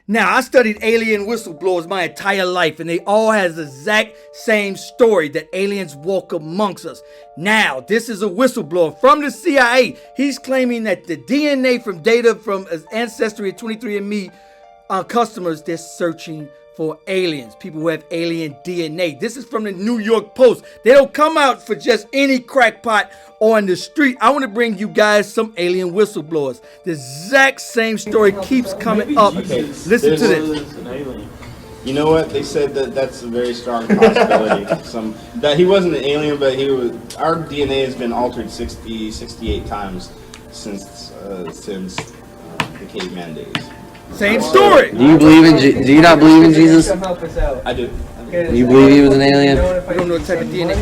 Now, I studied alien whistleblowers my entire life, and they all has the exact same story that aliens walk amongst us. Now, this is a whistleblower from the CIA. He's claiming that the DNA from data from his ancestry at 23andMe customers, they're searching for aliens, people who have alien DNA. This is from the New York Post. They don't come out for just any crackpot on the street. I want to bring you guys some alien whistleblowers. The exact same story keeps coming up. Okay, listen to this. An alien. You know what? They said that that's a very strong possibility. That he wasn't an alien, but he was. Our DNA has been altered 68 times since the caveman days. Same story. Do you believe in? Do you not believe in Jesus? I do. Do you believe he was an alien? We don't know what type of DNA.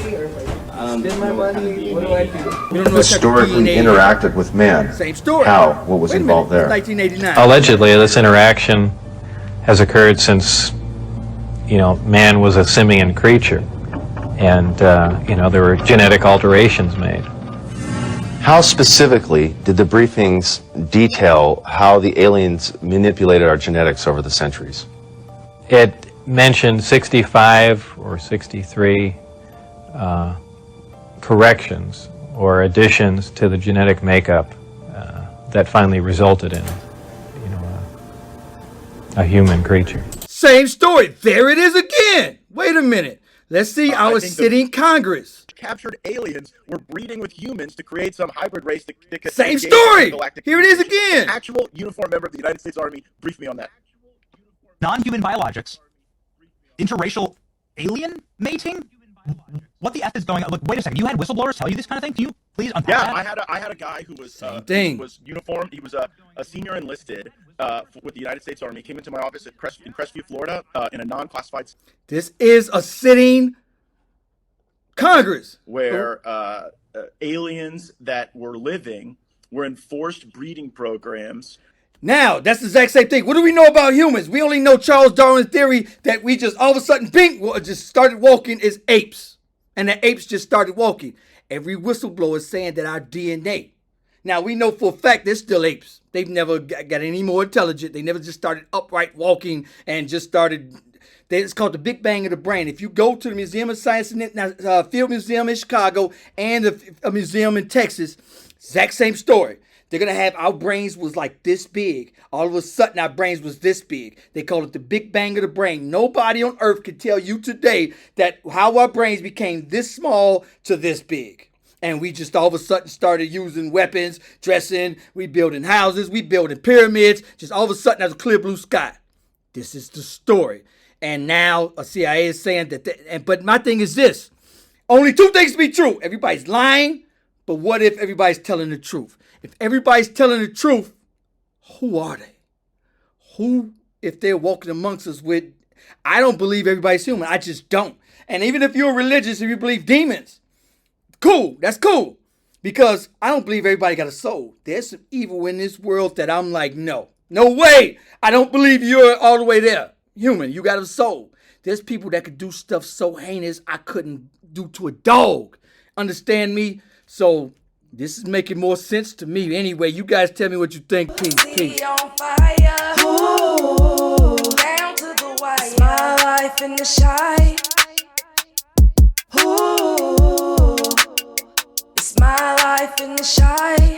Spend my money. What do I do? We don't know what type of Historically DNA. interacted with man. Same story. How? What was Wait a involved minute. there? 1989. Allegedly, this interaction has occurred since, man was a simian creature, and there were genetic alterations made. How specifically did the briefings detail how the aliens manipulated our genetics over the centuries? It mentioned 65 or 63 corrections or additions to the genetic makeup that finally resulted in, a human creature. Same story. There it is again. Wait a minute. Let's see our sitting Congress. Captured aliens were breeding with humans to create some hybrid race that could Same engage story. in galactic Here it is communication. again. An actual uniformed member of the United States Army briefed me on that. Non-human biologics, interracial alien mating. What the F is going on? Look, wait a second. You had whistleblowers tell you this kind of thing? Can you please unpack that? Yeah, I had a guy who was uniformed. He was a senior enlisted with the United States Army. He came into my office in Crestview, Florida, in a non-classified. This is a sitting Congress where aliens that were living were in forced breeding programs. Now, that's the exact same thing. What do we know about humans? We only know Charles Darwin's theory that we just all of a sudden, just started walking as apes. And the apes just started walking. Every whistleblower is saying that our DNA. Now, we know for a fact they're still apes. They've never got any more intelligent. They never just started upright walking and just started. It's called the Big Bang of the Brain. If you go to the Museum of Science and Field Museum in Chicago and a museum in Texas, exact same story. They're going to have our brains was like this big. All of a sudden, our brains was this big. They call it the Big Bang of the Brain. Nobody on earth can tell you today that how our brains became this small to this big. And we just all of a sudden started using weapons, dressing, we building houses, we building pyramids. Just all of a sudden, there's a clear blue sky. This is the story. And now a CIA is saying that, but my thing is this. Only two things to be true. Everybody's lying, but what if everybody's telling the truth? If everybody's telling the truth, who are they? Who, if they're walking amongst us with, I don't believe everybody's human. I just don't. And even if you're religious, if you believe demons, cool, that's cool. Because I don't believe everybody got a soul. There's some evil in this world that I'm like, no way. I don't believe you're all the way there. Human, you got a soul. There's people that could do stuff so heinous I couldn't do to a dog. Understand me? So this is making more sense to me. Anyway, you guys tell me what you think. Peace. On fire. Ooh, down to the wire. It's my life in the shy. Ooh, it's my life in the shy.